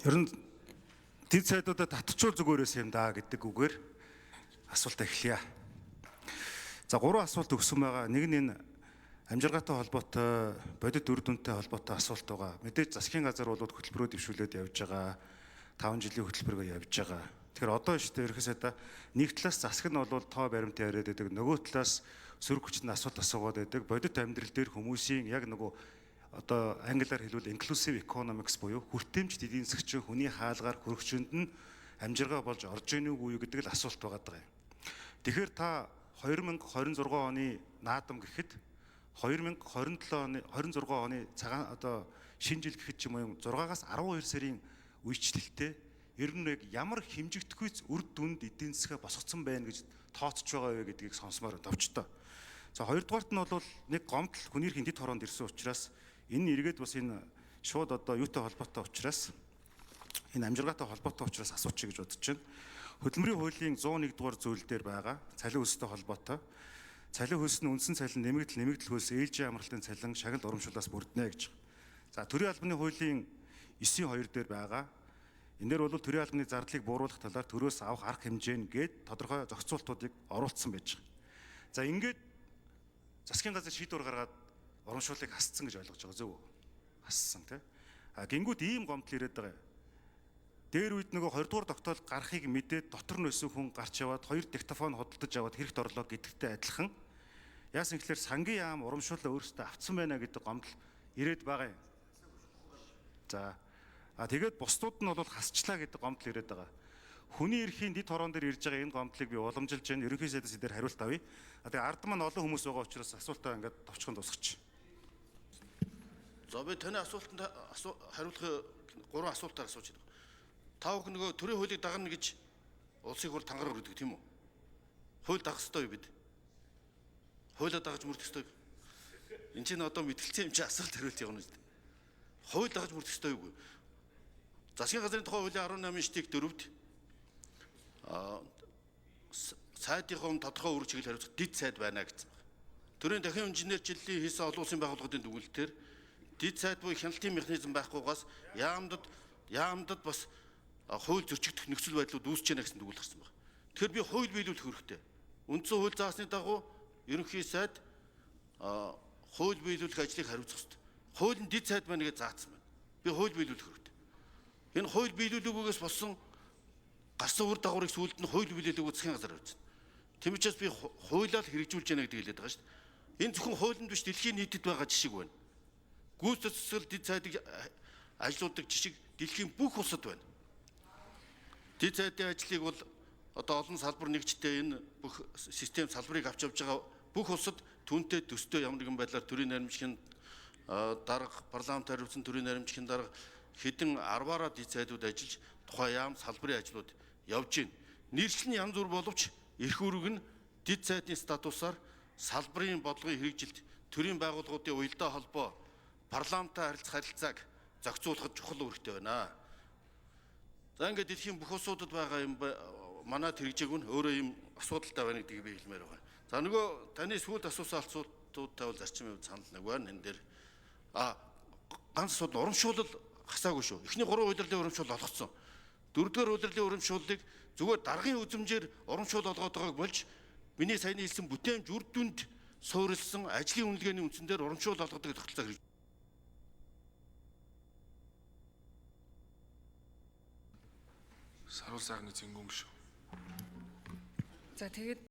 Ер нь дэд сайдуудад татчул зүгээрээс юм даа гэдэг үгээр асуулт эхлэе. За 3 асуулт өгсөн байгаа. Нэг нь энэ амжиргаатай холбоотой, бодит үр дүнтэй холбоотой асуулт байгаа. Мэдээж засгийн газар бол хөтөлбөрөө дэвшүүлээд явж байгаа. 5 жилийн хөтөлбөрөөр явж байгаа. Тэгэхээр одоо шүү дээ ерөөсөө нэг талаас засаг нь бол тоо баримтаа яриад байдаг. Нөгөө талаас сөрөг хүчний асуулт асуугаад байдаг. Бодит амьдрал дээр хүмүүсийн яг нөгөө одоо англиар хэлбэл inclusive economics буюу хүртээмж эдийн засгийн хүний хаалгаар хөрөгчөнд нь амжиргаа болж орж ийн үгүй гэдэг л асуулт байгаа юм. Тэгэхээр та 2026 оны наадам гэхэд 2026 оны цагаан одоо шинэ жил гэхэд ч юм уу 6-аас 12 сарын үечлэлтэй ер нь яг ямар хэмжигдэхүйц үр дүнд эдийн засгаа босгоцсон байна гэж тооцож байгаа вэ гэдгийг сонсомоор давчтаа. За хоёрдугаарт нь бол нэг гомдол хүний эрхийн дэд хороонд ирсэн учраас энэ эргээд бас энэ шууд одоо юутай холбоотой учраас энэ амжиргаатай холбоотой учраас асуучих гэж бодож байна. Хөдөлмөрийн хуулийн 101 дугаар зүйл дээр байгаа цалин хөлстэй холбоотой. Цалин хөлс нь үндсэн цалин нэмэгдэл хөлс ээлжийн амралтын цалин шагнал урамшууллаас бүрднэ гэж. За төрийн албаны хуулийн 9.2 дээр байгаа. Энэ дээр бол төрийн албаны зардлыг бууруулах талаар төрөөс авах арга хэмжээ гээд тодорхой зохицуултуудыг оруулсан байж байгаа. За ингээд засгийн газар шийдвэр гаргаад урамшууллыг хасцсан гэж ойлгож байгаа зөв үү? Хассан тий. А гингүүд ийм гомдол ирээд байгаа. Дээр үед нөгөө 20 дугаар тогтоол гарахыг мэдээд дотор нь өсөн хүн гарч яваад 2 диктофон хөдөлж аваад хэрэгт орлоо гэдэгтэй адилхан. Яасан гэхээр сангийн яам урамшууллаа өөрөөсөө авцсан байна гэдэг гомдол ирээд байгаа юм. За тэгээд бусдууд нь бол хасчлаа гэдэг гомдол ирээд байгаа. Хүний эрхийн дэд хороон дээр ирж байгаа энэ гомдлыг би уламжилж байна. Ерөнхий сайдаас дээр хариулт авъя. Тэгээ ард маань олон хүмүүс байгаа учраас асуултаа ингээд товчхон тусгач. За би таны асуултанд хариулах 3 асуултаар асууж байна. Та бүхэн нөгөө төрийн хуулийг дагна гэж улсыг хур тангараг өргөдөг тийм үү? Хууль дагах ёстой юу бид? Хуулиа дагаж мөрдөх ёстой юу? Энд чинь одоо мэтгэлцээ юм чи асуулт хариулт явна шүү дээ. Хууль дагаж мөрдөх ёстой юу? Засгийн газрын тухай хуулийн 18 штик 4-д сайдынхон тодорхой үр чиглэл хариуцах дэд сайд байна гэсэн байна. Төрийн дахин инженерчлэлийн хийсэн олон улсын байгууллагын дүгнэлтээр дэд сайд буюу хяналтын механизм байхгүйгаас яамдад бас хууль зөрчигдөх нөхцөл байдлууд үүсэж байна гэсэн дүгнэлт гарсан байна. Тэгэхээр би хууль биелүүлэх хэрэгтэй. Үндсэн хууль заасны дагуу ерөнхий сайд хууль биелүүлэх ажлыг хариуцах хэрэгтэй. Хууль нь дэд сайд байна гэж заасан байна. Би хууль биелүүлэх хэрэгтэй. Энэ хууль биелүүлэгээс болсон гарсан үр дагаврыг сүүлд нь хууль биелүүлээгүй засгийн газар тавьчихсан. Тийм учраас би хуулиар хэрэгжүүлж яана гэдэг хэлээд байгаа шүү дээ. Энэ зөвхөн хуулинд биш дэлхийн нийтэд байгаа жишг байна. Гүйцэтгэх засал дэд сайдыг ажилуулдаг жишг дэлхийн бүх улсад байна. Дэд сайдын ажлыг бол одоо олон салбар нэгжтэй энэ бүх систем салбарыг авч явж байгаа бүх улсад түнтэй төстэй ямар нэгэн байдлаар төрийн наримчгийн дарга парламент хариуцсан төрийн наримчгийн дарга хэдэн 10-аараа дэд сайдууд ажиллаж тухайн яам салбарын ажлууд явж байна. Нийслэл нь янз бүр боловч эрх үүрэг нь дэд сайдын статусаар салбарын бодлогын хэрэгжилт төрийн байгууллагуудын уялдаа холбоо парламенттай харилцааг зохицуулахад чухал үүрэгтэй байна. За ингээд дэлхийн бүх улсуудад байгаа юм манайд хэрэгжээг нь өөрөө юм асуудалтай байна гэдгийг би хэлмээр байгаа. За нөгөө таны сүүлд асуусан асуултуудтай бол зарчим юм санал нэг байна. Энэ дээр ганц асуудал урамшуулал хасаагүй шүү. Эхний 3 удирлын урамшуул олгоцсон. 4-р удирлын урамшууллыг зүгээр даргын үзмжээр урамшуул олгоод байгааг болж миний саяны хэлсэн бүтээмж үр дүнд суурилсан ажлын үнэлгээний үндсэн дээр урамшуул олгодог тогтолцоо хэрэгжиж. Саруул сайхны цэнгүүн шүү. За тэгээд